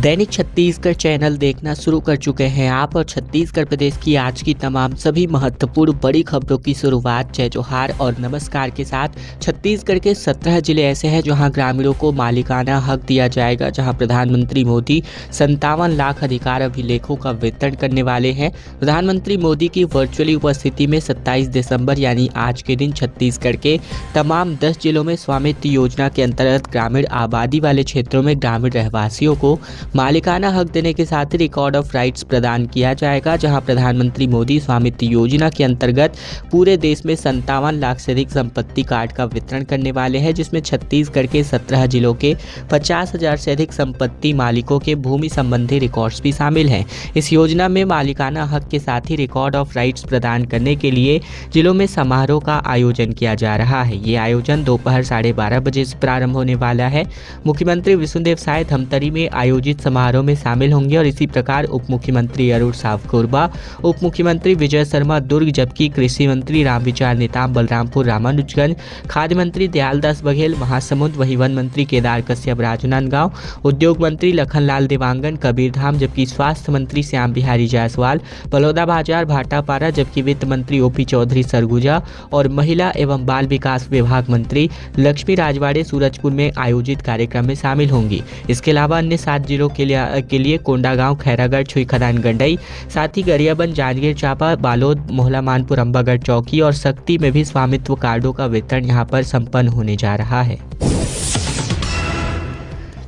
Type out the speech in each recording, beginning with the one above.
दैनिक Chhattisgarh channel देखना शुरू कर चुके हैं आप और छत्तीसगढ़ प्रदेश की आज की तमाम सभी महत्वपूर्ण बड़ी खबरों की शुरुआत जय जोहार और नमस्कार के साथ। छत्तीसगढ़ के 17 जिले ऐसे हैं जहां ग्रामीणों को मालिकाना हक दिया जाएगा, जहां प्रधानमंत्री मोदी 57 लाख अधिकार अभिलेखों का वितरण करने वाले हैं। प्रधानमंत्री मोदी की वर्चुअली उपस्थिति में 27 दिसंबर यानी आज के दिन छत्तीसगढ़ के तमाम 10 जिलों में स्वामित्व योजना के अंतर्गत ग्रामीण आबादी वाले क्षेत्रों में ग्रामीण रहवासियों को मालिकाना हक देने के साथ ही रिकॉर्ड ऑफ राइट्स प्रदान किया जाएगा, जहां प्रधानमंत्री मोदी स्वामित्व योजना के अंतर्गत पूरे देश में 57 लाख से अधिक संपत्ति कार्ड का वितरण करने वाले हैं, जिसमें छत्तीसगढ़ के 17 जिलों के 50,000 से अधिक संपत्ति मालिकों के भूमि संबंधी रिकॉर्ड्स भी शामिल हैं। इस योजना में मालिकाना हक के साथ ही रिकॉर्ड ऑफ राइट्स प्रदान करने के लिए जिलों में समारोह का आयोजन किया जा रहा है। ये आयोजन दोपहर 12:30 बजे से प्रारंभ होने वाला है। मुख्यमंत्री विष्णुदेव साय धमतरी में आयोजित समारोह में शामिल होंगे और इसी प्रकार उप मुख्यमंत्री अरुण साव कोरबा, उप मुख्यमंत्री विजय शर्मा दुर्ग, जबकि कृषि मंत्री रामविचार नेताम बलरामपुर रामानुजगंज, खाद्य मंत्री दयालदास बघेल महासमुंद, वही वन मंत्री केदार कश्यप राजनांदगांव, उद्योग मंत्री लखनलाल देवांगन कबीरधाम, जबकि स्वास्थ्य मंत्री श्याम बिहारी जायसवाल बलौदाबाजार भाटापारा, जबकि वित्त मंत्री ओपी चौधरी सरगुजा और महिला एवं बाल विकास विभाग मंत्री लक्ष्मी राजवाड़े सूरजपुर में आयोजित कार्यक्रम में शामिल होंगी। इसके अलावा अन्य 7 जिलों के लिए कोंडागांव, खैरागढ़, छुईखदान, गंडई, साथ ही गरियाबंद, जांजगीर चांपा, बालोद, मोहला मानपुर, अंबागढ़ चौकी और सक्ती में भी स्वामित्व कार्डों का वितरण यहां पर संपन्न होने जा रहा है।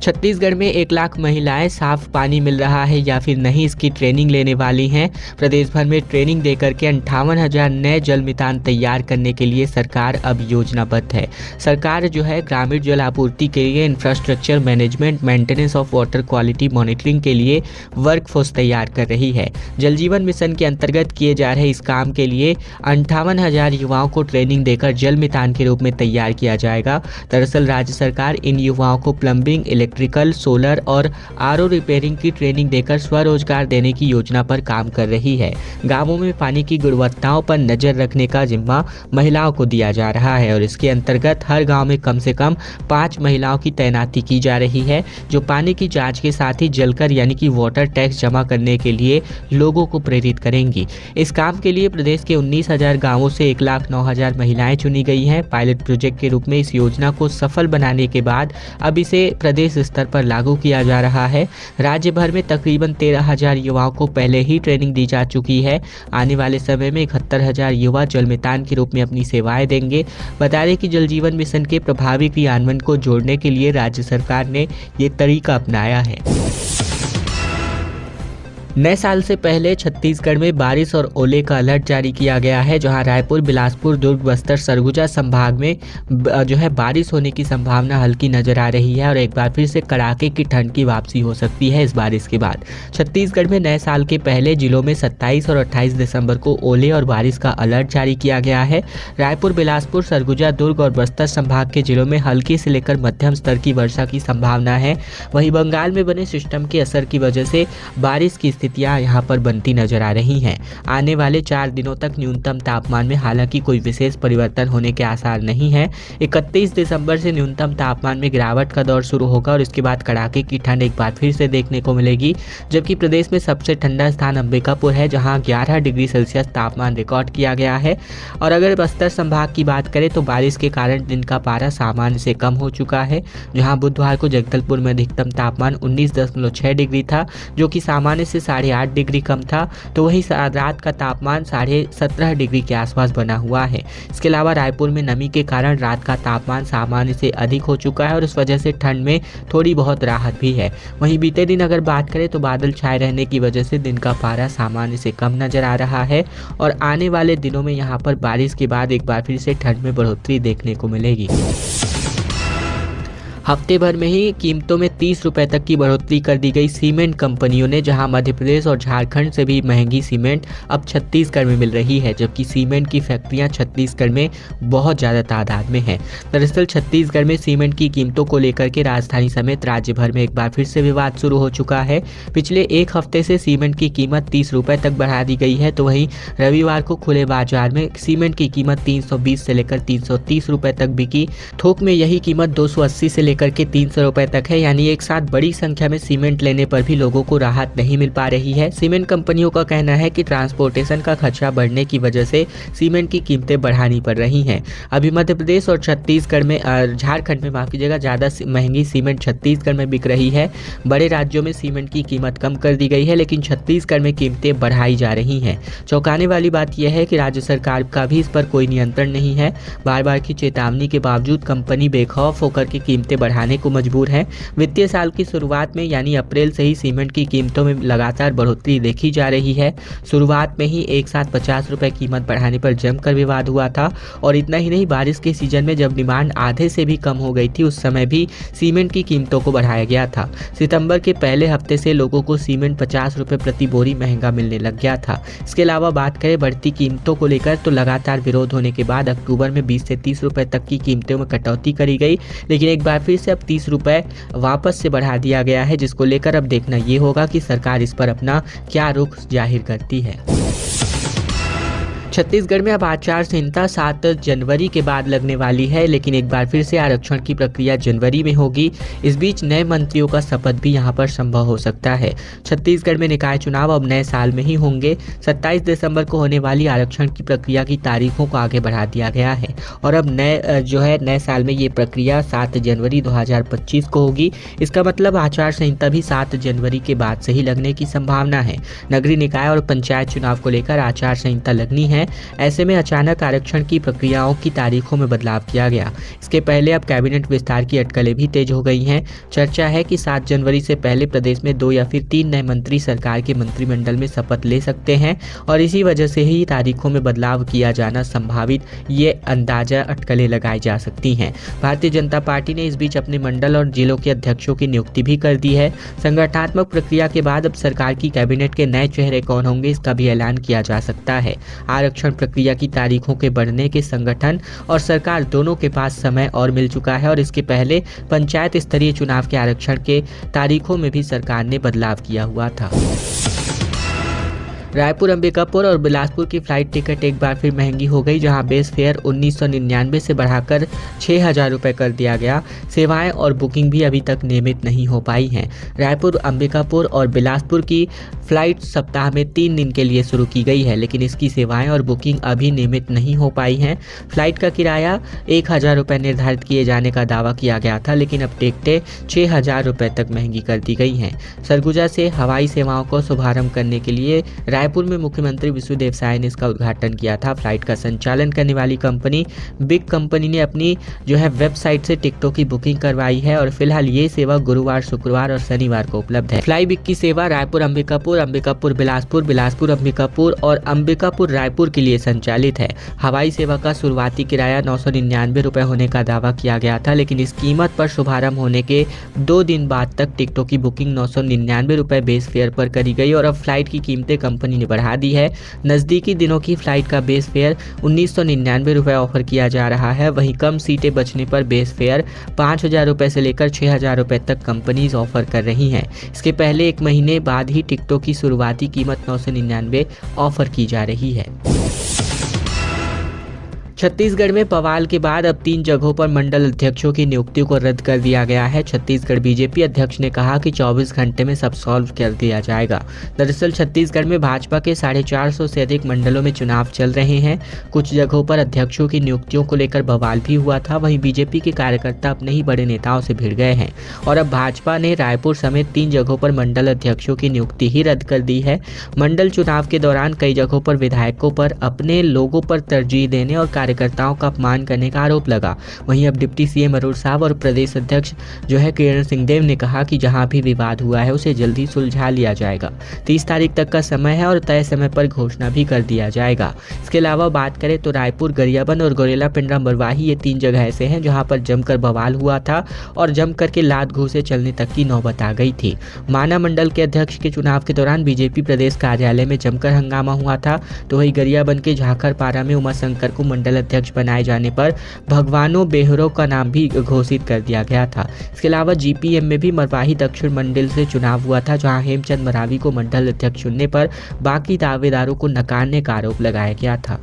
छत्तीसगढ़ में 1 लाख महिलाएं साफ पानी मिल रहा है या फिर नहीं, इसकी ट्रेनिंग लेने वाली हैं। प्रदेश भर में ट्रेनिंग देकर के 58,000 नए जल मितान तैयार करने के लिए सरकार अब योजनाबद्ध है। सरकार जो है ग्रामीण जल आपूर्ति के लिए infrastructure management, maintenance of water quality monitoring के लिए वर्कफोर्स तैयार कर रही है। जल जीवन मिशन के अंतर्गत किए जा रहे इस काम के लिए 58,000 युवाओं को ट्रेनिंग देकर जल मितान के रूप में तैयार किया जाएगा। दरअसल राज्य सरकार इन युवाओं को प्लम्बिंग, इलेक्ट्रिकल, सोलर और आरओ रिपेयरिंग की ट्रेनिंग देकर स्वरोजगार देने की योजना पर काम कर रही है। गांवों में पानी की गुणवत्ताओं पर नजर रखने का जिम्मा महिलाओं को दिया जा रहा है और इसके अंतर्गत हर गांव में कम से कम 5 महिलाओं की तैनाती की जा रही है, जो पानी की जांच के साथ ही जलकर यानी कि वाटर टैक्स जमा करने के लिए लोगों को प्रेरित करेंगी। इस काम के लिए प्रदेश के 19,000 गाँवों से 1,09,000 महिलाएं चुनी गई हैं। पायलट प्रोजेक्ट के रूप में इस योजना को सफल बनाने के बाद अब इसे प्रदेश स्तर पर लागू किया जा रहा है। राज्य भर में तकरीबन 13,000 युवाओं को पहले ही ट्रेनिंग दी जा चुकी है। आने वाले समय में 71,000 युवा जल मितान के रूप में अपनी सेवाएं देंगे। बता दें कि जल जीवन मिशन के प्रभावी क्रियान्वयन को जोड़ने के लिए राज्य सरकार ने ये तरीका अपनाया है। नए साल से पहले छत्तीसगढ़ में बारिश और ओले का अलर्ट जारी किया गया है, जहां रायपुर, बिलासपुर, दुर्ग, बस्तर, सरगुजा संभाग में जो है बारिश होने की संभावना हल्की नजर आ रही है और एक बार फिर से कड़ाके की ठंड की वापसी हो सकती है इस बारिश के बाद। छत्तीसगढ़ में नए साल के पहले जिलों में 27 और 28 दिसंबर को ओले और बारिश का अलर्ट जारी किया गया है। रायपुर, बिलासपुर, सरगुजा, दुर्ग और बस्तर संभाग के जिलों में हल्की से लेकर मध्यम स्तर की वर्षा की संभावना है। वहीं बंगाल में बने सिस्टम के असर की वजह से बारिश की स्थितियां यहां पर बनती नजर आ रही हैं। आने वाले 4 दिनों तक न्यूनतम तापमान में हालांकि कोई विशेष परिवर्तन होने के आसार नहीं है। 31 दिसंबर से न्यूनतम तापमान में गिरावट का दौर शुरू होगा और इसके बाद कड़ाके की ठंड एक बार फिर से देखने को मिलेगी, जबकि प्रदेश में सबसे ठंडा स्थान अंबिकापुर है, जहां 11 डिग्री सेल्सियस तापमान रिकॉर्ड किया गया है। और अगर बस्तर संभाग की बात करें तो बारिश के कारण दिन का पारा सामान्य से कम हो चुका है, जहां बुधवार को जगदलपुर में अधिकतम तापमान 19.6 डिग्री था, जो कि सामान्य से 8.5 डिग्री कम था। तो वहीं रात का तापमान 17.5 डिग्री के आसपास बना हुआ है। इसके अलावा रायपुर में नमी के कारण रात का तापमान सामान्य से अधिक हो चुका है और इस वजह से ठंड में थोड़ी बहुत राहत भी है। वहीं बीते दिन अगर बात करें तो बादल छाए रहने की वजह से दिन का पारा सामान्य से कम नजर आ रहा है और आने वाले दिनों में यहाँ पर बारिश के बाद एक बार फिर से ठंड में बढ़ोतरी देखने को मिलेगी। हफ्ते भर में ही कीमतों में 30 रुपए तक की बढ़ोतरी कर दी गई सीमेंट कंपनियों ने, जहां मध्य प्रदेश और झारखंड से भी महंगी सीमेंट अब छत्तीसगढ़ में मिल रही है, जबकि सीमेंट की फैक्ट्रियां छत्तीसगढ़ में बहुत ज़्यादा तादाद में हैं। दरअसल छत्तीसगढ़ में सीमेंट की कीमतों को लेकर के राजधानी समेत राज्य भर में एक बार फिर से विवाद शुरू हो चुका है। पिछले एक हफ्ते से सीमेंट की कीमत 30 रुपए तक बढ़ा दी गई है, तो वहीं रविवार को खुले बाजार में सीमेंट की कीमत 320 से लेकर 330 रुपए तक बिकी। थोक में यही कीमत 280 से लेकर के 300 रुपए तक है, यानी एक साथ बड़ी संख्या में सीमेंट लेने पर भी लोगों को राहत नहीं मिल पा रही है। सीमेंट कंपनियों का कहना है कि ट्रांसपोर्टेशन का खर्चा बढ़ने की वजह से सीमेंट की कीमतें बढ़ानी पड़ रही हैं। अभी मध्य प्रदेश और छत्तीसगढ़ में झारखंड में माफ कीजिएगा ज़्यादा महंगी सीमेंट छत्तीसगढ़ में बिक रही है। बड़े राज्यों में सीमेंट की कीमत कम कर दी गई है, लेकिन छत्तीसगढ़ में कीमतें बढ़ाई जा रही हैं। चौंकाने वाली बात यह है कि राज्य सरकार का भी इस पर कोई नियंत्रण नहीं है। बार बार की चेतावनी के बावजूद कंपनी बेखौफ होकर के कीमतें बढ़ाने को मजबूर है। वित्तीय साल की शुरुआत में यानी अप्रैल से ही सीमेंट की कीमतों में लगातार बढ़ोतरी देखी जा रही है। शुरुआत में ही एक साथ 50 रुपए कीमत बढ़ाने पर जमकर विवाद हुआ था, और इतना ही नहीं, बारिश के सीजन में जब डिमांड आधे से भी कम हो गई थी उस समय भी सीमेंट की कीमतों को बढ़ाया गया था। सितंबर के पहले हफ्ते से लोगों को सीमेंट 50 रुपए प्रति बोरी महंगा मिलने लग गया था। इसके अलावा बात करें बढ़ती कीमतों को लेकर तो लगातार विरोध होने के बाद अक्टूबर में 20 से 30 रुपए तक की कीमतों में कटौती करी गई, लेकिन एक बार फिर से अब 30 रुपए वापस से बढ़ा दिया गया है, जिसको लेकर अब देखना ये होगा कि सरकार इस पर अपना क्या रुख जाहिर करती है। छत्तीसगढ़ में अब आचार संहिता 7 जनवरी के बाद लगने वाली है, लेकिन एक बार फिर से आरक्षण की प्रक्रिया जनवरी में होगी। इस बीच नए मंत्रियों का शपथ भी यहां पर संभव हो सकता है। छत्तीसगढ़ में निकाय चुनाव अब नए साल में ही होंगे। 27 दिसंबर को होने वाली आरक्षण की प्रक्रिया की तारीखों को आगे बढ़ा दिया गया है, और अब नए साल में ये प्रक्रिया 7 जनवरी 2025 को होगी। इसका मतलब आचार संहिता भी 7 जनवरी के बाद से ही लगने की संभावना है। नगरीय निकाय और पंचायत चुनाव को लेकर आचार संहिता लगनी है। ऐसे में अचानक आरक्षण की प्रक्रियाओं की तारीखों में बदलाव किया गया। इसके पहले अब कैबिनेट विस्तार की अटकलें भी तेज हो गई हैं। चर्चा है कि 7 जनवरी से पहले प्रदेश में 2 या फिर 3 नए मंत्री सरकार के मंत्रिमंडल में शपथ ले सकते हैं, और इसी वजह से ही तारीखों में बदलाव किया जाना संभावित, ये अंदाजा अटकलें लगाई जा सकती हैं। भारतीय जनता पार्टी ने इस बीच अपने मंडल और जिलों के अध्यक्षों की नियुक्ति भी कर दी है। संगठनात्मक प्रक्रिया के बाद अब सरकार की कैबिनेट के नए चेहरे कौन होंगे इसका भी ऐलान किया जा सकता है। आरक्षण प्रक्रिया की तारीखों के बढ़ने के संगठन और सरकार दोनों के पास समय और मिल चुका है, और इसके पहले पंचायत स्तरीय चुनाव के आरक्षण के तारीखों में भी सरकार ने बदलाव किया हुआ था। रायपुर, अंबिकापुर और बिलासपुर की फ्लाइट टिकट एक बार फिर महंगी हो गई, जहां बेस फेयर 1999 से बढ़ाकर 6000 रुपये कर दिया गया। सेवाएं और बुकिंग भी अभी तक नियमित नहीं हो पाई हैं। रायपुर, अंबिकापुर और बिलासपुर की फ्लाइट सप्ताह में 3 दिन के लिए शुरू की गई है, लेकिन इसकी सेवाएं और बुकिंग अभी नियमित नहीं हो पाई हैं। फ्लाइट का किराया 1000 रुपये निर्धारित किए जाने का दावा किया गया था, लेकिन अब टिकटें 6000 रुपये तक महंगी कर दी गई हैं। सरगुजा से हवाई सेवाओं को शुभारंभ करने के लिए रायपुर में मुख्यमंत्री विष्णुदेव साय ने इसका उद्घाटन किया था। फ्लाइट का संचालन करने वाली कंपनी बिग कंपनी ने अपनी वेबसाइट से टिकटों की बुकिंग करवाई है, और फिलहाल ये सेवा गुरुवार, शुक्रवार और शनिवार को उपलब्ध है। फ्लाई बिग की सेवा रायपुर अंबिकापुर, अंबिकापुर बिलासपुर, बिलासपुर अंबिकापुर और अंबिकापुर रायपुर के लिए संचालित है। हवाई सेवा का शुरुआती किराया 999 रुपये होने का दावा किया गया था, लेकिन इस कीमत पर शुभारंभ होने के 2 दिन बाद तक टिकटों की बुकिंग 999 रुपये बेस फेयर पर करी गई, और अब फ्लाइट की कीमतें कंपनी ने बढ़ा दी है। नजदीकी दिनों की फ्लाइट का बेस फेयर 1999 रुपये ऑफर किया जा रहा है। वहीं कम सीटें बचने पर बेस फेयर 5000 रुपये से लेकर 6000 रुपये तक कंपनीज ऑफर कर रही हैं। इसके पहले 1 महीने बाद ही टिकटों की शुरुआती कीमत 999 ऑफर की जा रही है। छत्तीसगढ़ में बवाल के बाद अब 3 जगहों पर मंडल अध्यक्षों की नियुक्तियों को रद्द कर दिया गया है। छत्तीसगढ़ बीजेपी अध्यक्ष ने कहा कि 24 घंटे में सब सॉल्व कर दिया जाएगा। दरअसल छत्तीसगढ़ में भाजपा के 450 से अधिक मंडलों में चुनाव चल रहे हैं। कुछ जगहों पर अध्यक्षों की नियुक्तियों को लेकर बवाल भी हुआ था। वहीं बीजेपी के कार्यकर्ता अपने ही बड़े नेताओं से भिड़ गए हैं, और अब भाजपा ने रायपुर समेत 3 जगहों पर मंडल अध्यक्षों की नियुक्ति ही रद्द कर दी है। मंडल चुनाव के दौरान कई जगहों पर विधायकों पर अपने लोगों पर तरजीह देने और कार्यकर्ताओं का अपमान करने का आरोप लगा। वहीं अब डिप्टी सीएम अरुण साहब और प्रदेश अध्यक्ष किरण सिंहदेव ने कहा कि जहां भी विवाद हुआ है उसे जल्दी सुलझा लिया जाएगा। 30 तारीख तक का समय है और तय समय पर घोषणा भी कर दिया जाएगा। इसके अलावा बात करें तो रायपुर, गरियाबंद और गौरेला पिंडरा मरवाही, ये 3 जगह ऐसे हैं जहां पर जमकर बवाल हुआ था और जमकर के लात घूंसे चलने तक की नौबत आ गई थी। माना मंडल के अध्यक्ष के चुनाव के दौरान बीजेपी प्रदेश कार्यालय में जमकर हंगामा हुआ था, तो वही गरियाबंद के झाखरपारा में उमाशंकर को मंडल अध्यक्ष बनाए जाने पर भगवानों बेहरो का नाम भी घोषित कर दिया गया था। इसके अलावा जीपीएम में भी मरवाही दक्षिण मंडल से चुनाव हुआ था, जहां हेमचंद मरावी को मंडल अध्यक्ष चुनने पर बाकी दावेदारों को नकारने का आरोप लगाया गया था।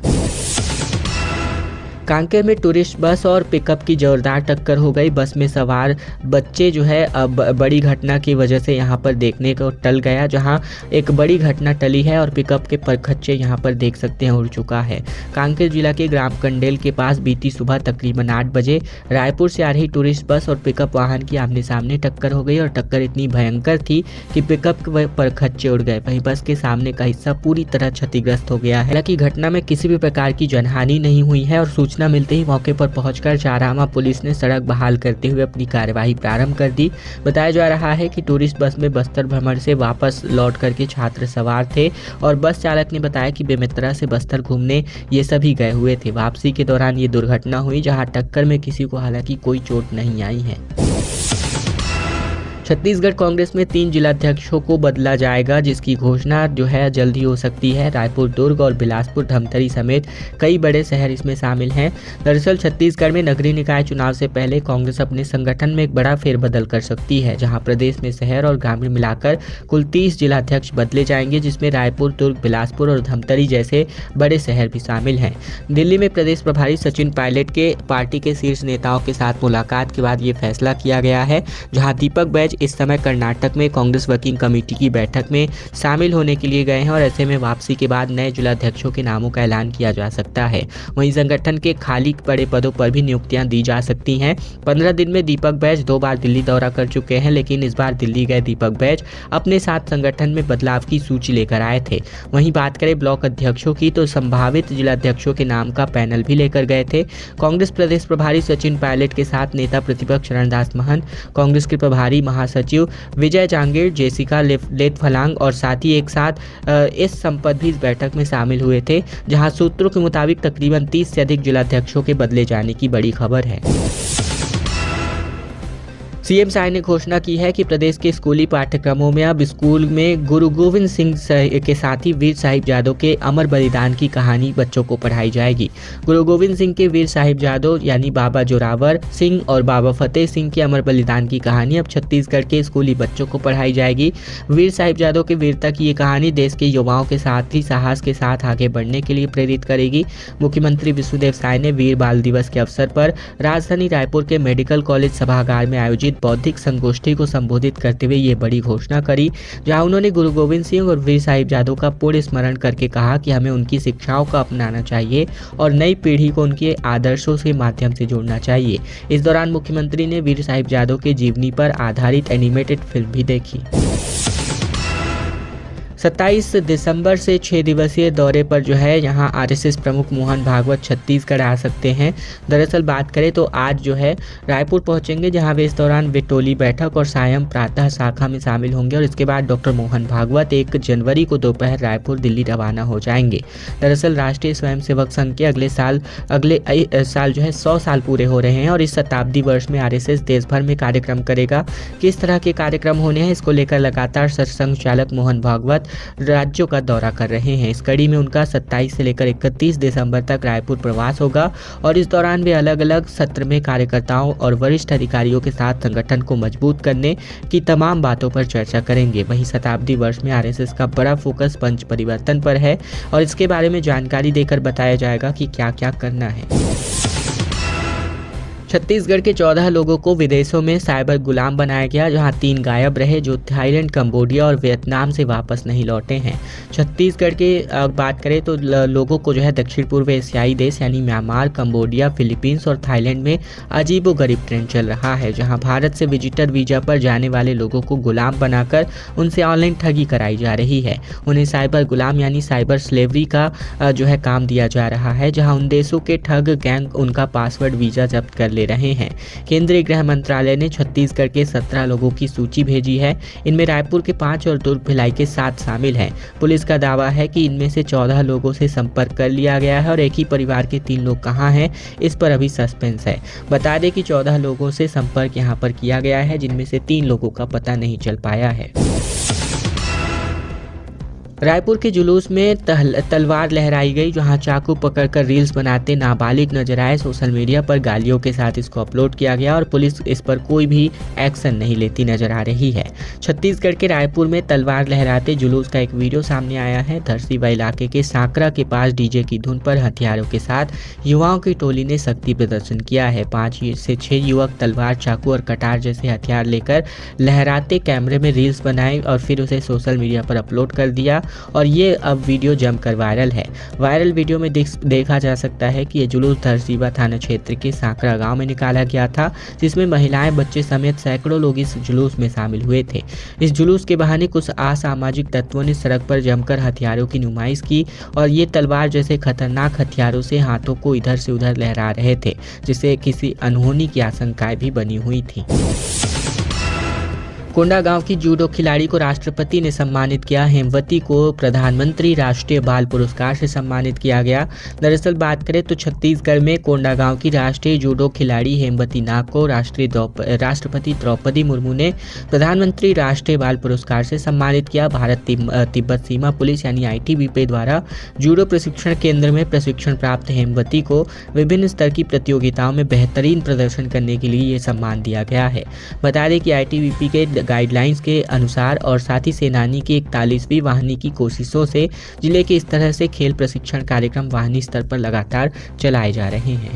कांकेर में टूरिस्ट बस और पिकअप की जोरदार टक्कर हो गई। बस में सवार बच्चे जो है बड़ी घटना की वजह से यहाँ पर देखने को टल गया, जहाँ एक बड़ी घटना टली है और पिकअप के परखच्चे यहाँ पर देख सकते हैं उड़ चुका है। कांकेर जिला के ग्राम कंडेल के पास बीती सुबह तकरीबन 8 बजे रायपुर से आ रही टूरिस्ट बस और पिकअप वाहन की आमने सामने टक्कर हो गई और टक्कर इतनी भयंकर थी कि पिकअप के परखच्चे उड़ गए। वहीं बस के सामने का हिस्सा पूरी तरह क्षतिग्रस्त हो गया है। हालांकि घटना में किसी भी प्रकार की जनहानि नहीं हुई है और सूचना मिलते ही मौके पर पहुंचकर चारामा पुलिस ने सड़क बहाल करते हुए अपनी कार्यवाही प्रारंभ कर दी। बताया जा रहा है कि टूरिस्ट बस में बस्तर भ्रमण से वापस लौट करके छात्र सवार थे और बस चालक ने बताया कि बेमेतरा से बस्तर घूमने ये सभी गए हुए थे। वापसी के दौरान ये दुर्घटना हुई, जहां टक्कर में किसी को हालांकि कोई चोट नहीं आई है। छत्तीसगढ़ कांग्रेस में 3 जिलाध्यक्षों को बदला जाएगा, जिसकी घोषणा जो है जल्दी हो सकती है। रायपुर, दुर्ग और बिलासपुर, धमतरी समेत कई बड़े शहर इसमें शामिल हैं। दरअसल छत्तीसगढ़ में नगरीय निकाय चुनाव से पहले कांग्रेस अपने संगठन में एक बड़ा फेरबदल कर सकती है, जहां प्रदेश में शहर और ग्रामीण मिलाकर कुल 30 जिलाध्यक्ष बदले जाएंगे, जिसमें रायपुर, दुर्ग, बिलासपुर और धमतरी जैसे बड़े शहर भी शामिल हैं। दिल्ली में प्रदेश प्रभारी सचिन पायलट के पार्टी के शीर्ष नेताओं के साथ मुलाकात के बाद ये फैसला किया गया है, जहां दीपक बैज इस समय कर्नाटक में कांग्रेस वर्किंग कमेटी की बैठक में शामिल होने के लिए गए हैं और ऐसे में वापसी के बाद नए जिलाध्यक्षों के नामों का ऐलान किया जा सकता है। वहीं संगठन के खाली पड़े पदों पर भी नियुक्तियां दी जा सकती हैं। 15 दिन में दीपक बैज 2 बार दिल्ली दौरा कर चुके हैं, लेकिन इस बार दिल्ली गए दीपक बैज अपने साथ संगठन में बदलाव की सूची लेकर आए थे। वहीं बात करें ब्लॉक अध्यक्षों की, तो संभावित जिलाध्यक्षों के नाम का पैनल भी लेकर गए थे। कांग्रेस प्रदेश प्रभारी सचिन पायलट के साथ नेता प्रतिपक्ष रणदास महंत, कांग्रेस के प्रभारी महासचिव विजय जांगीर, जेसिका लेथफलांग और साथ ही एक साथ एस संपत भी इस बैठक में शामिल हुए थे, जहां सूत्रों के मुताबिक तकरीबन 30 से अधिक जिलाध्यक्षों के बदले जाने की बड़ी खबर है। सीएम साय ने घोषणा की है कि प्रदेश के स्कूली पाठ्यक्रमों में अब स्कूल में गुरु गोविंद सिंह के साथ ही वीर साहिबजादों के अमर बलिदान की कहानी बच्चों को पढ़ाई जाएगी। गुरु गोविंद सिंह के वीर साहिबजादों यानी बाबा जोरावर सिंह और बाबा फतेह सिंह के अमर बलिदान की कहानी अब छत्तीसगढ़ के स्कूली बच्चों को पढ़ाई जाएगी। वीर साहिबजादों के वीरता की ये कहानी देश के युवाओं के साथ ही साहस के साथ आगे बढ़ने के लिए प्रेरित करेगी। मुख्यमंत्री विष्णुदेव साय ने वीर बाल दिवस के अवसर पर राजधानी रायपुर के मेडिकल कॉलेज सभागार में आयोजित बौद्धिक संगोष्ठी को संबोधित करते हुए ये बड़ी घोषणा करी, जहां उन्होंने गुरु गोविंद सिंह और वीर साहिबजादों का पुण्य स्मरण करके कहा कि हमें उनकी शिक्षाओं का अपनाना चाहिए और नई पीढ़ी को उनके आदर्शों के माध्यम से जोड़ना चाहिए। इस दौरान मुख्यमंत्री ने वीर साहिबजादों के जीवनी पर आधारित एनिमेटेड फिल्म भी देखी। 27 दिसंबर से 6 दिवसीय दौरे पर जो है यहाँ आरएसएस प्रमुख मोहन भागवत छत्तीसगढ़ आ सकते हैं। दरअसल बात करें तो आज जो है रायपुर पहुंचेंगे, जहां वे इस दौरान विटोली बैठक और सायं प्रातः शाखा में शामिल होंगे और इसके बाद डॉक्टर मोहन भागवत 1 जनवरी को दोपहर रायपुर दिल्ली रवाना हो जाएंगे। दरअसल राष्ट्रीय स्वयंसेवक संघ के अगले साल जो है 100 साल पूरे हो रहे हैं और इस शताब्दी वर्ष में आरएसएस देश भर में कार्यक्रम करेगा। किस तरह के कार्यक्रम होने हैं, इसको लेकर लगातार सरसंघ चालक मोहन भागवत राज्यों का दौरा कर रहे हैं। इस कड़ी में उनका 27 से लेकर 31 दिसंबर तक रायपुर प्रवास होगा और इस दौरान वे अलग अलग सत्र में कार्यकर्ताओं और वरिष्ठ अधिकारियों के साथ संगठन को मजबूत करने की तमाम बातों पर चर्चा करेंगे। वहीं शताब्दी वर्ष में आरएसएस का बड़ा फोकस पंच परिवर्तन पर है और इसके बारे में जानकारी देकर बताया जाएगा कि क्या क्या करना है। छत्तीसगढ़ के 14 लोगों को विदेशों में साइबर गुलाम बनाया गया, जहां 3 गायब रहे जो थाईलैंड, कंबोडिया और वियतनाम से वापस नहीं लौटे हैं। छत्तीसगढ़ के बात करें तो लोगों को जो है दक्षिण पूर्व एशियाई देश यानी म्यांमार, कंबोडिया, फिलीपींस और थाईलैंड में अजीबोगरीब ट्रेंड चल रहा है, जहां भारत से विजिटर वीजा पर जाने वाले लोगों को गुलाम बनाकर उनसे ऑनलाइन ठगी कराई जा रही है। उन्हें साइबर गुलाम यानी साइबर स्लेवरी का जो है काम दिया जा रहा है, जहाँ उन देशों के ठग गैंग उनका पासवर्ड वीजा जब्त कर ले रहे हैं। केंद्रीय गृह मंत्रालय ने छत्तीसगढ़ के 17 लोगों की सूची भेजी है। इनमें रायपुर के 5 और दुर्ग भिलाई के 7 शामिल हैं। पुलिस का दावा है कि इनमें से 14 लोगों से संपर्क कर लिया गया है और एक ही परिवार के 3 लोग कहां हैं, इस पर अभी सस्पेंस है। बता दें कि 14 लोगों से संपर्क यहां पर किया गया है, जिनमें से 3 लोगों का पता नहीं चल पाया है। रायपुर के जुलूस में तलवार लहराई गई, जहां चाकू पकड़कर रील्स बनाते नाबालिग नजर आए। सोशल मीडिया पर गालियों के साथ इसको अपलोड किया गया और पुलिस इस पर कोई भी एक्शन नहीं लेती नजर आ रही है। छत्तीसगढ़ के रायपुर में तलवार लहराते जुलूस का एक वीडियो सामने आया है। धरसीवा इलाके के सांकरा के पास डीजे की धुन पर हथियारों के साथ युवाओं की टोली ने शक्ति प्रदर्शन किया है। 5 से 6 युवक तलवार, चाकू और कटार जैसे हथियार लेकर लहराते कैमरे में रील्स बनाए और फिर उसे सोशल मीडिया पर अपलोड कर दिया और ये अब वीडियो जमकर वायरल है। वायरल वीडियो में देखा जा सकता है कि ये जुलूस धरसीवा थाना क्षेत्र के सांकरा गांव में निकाला गया था, जिसमें महिलाएं, बच्चे समेत सैकड़ों लोग इस जुलूस में शामिल हुए थे। इस जुलूस के बहाने कुछ असामाजिक तत्वों ने सड़क पर जमकर हथियारों की नुमाइश की और ये तलवार जैसे खतरनाक हथियारों से हाथों को इधर से उधर लहरा रहे थे, जिससे किसी अनहोनी की आशंकाएं भी बनी हुई थी। कोंडागांव की जूडो खिलाड़ी को राष्ट्रपति ने सम्मानित किया। हेमवती को प्रधानमंत्री राष्ट्रीय बाल पुरस्कार से सम्मानित किया गया। दरअसल बात करें तो छत्तीसगढ़ में कोंडागांव की राष्ट्रीय जूडो खिलाड़ी हेमवती नाग को राष्ट्रपति द्रौपदी मुर्मू ने प्रधानमंत्री राष्ट्रीय बाल पुरस्कार से सम्मानित किया। भारत तिब्बत सीमा पुलिस यानी ITBP द्वारा जूडो प्रशिक्षण केंद्र में प्रशिक्षण प्राप्त हेमवती को विभिन्न स्तर की प्रतियोगिताओं में बेहतरीन प्रदर्शन करने के लिए ये सम्मान दिया गया है। बता दें कि ITBP के गाइडलाइंस के अनुसार और साथ ही सेनानी की 41वीं वाहिनी की कोशिशों से जिले के इस तरह से खेल प्रशिक्षण कार्यक्रम वाहिनी स्तर पर लगातार चलाए जा रहे हैं।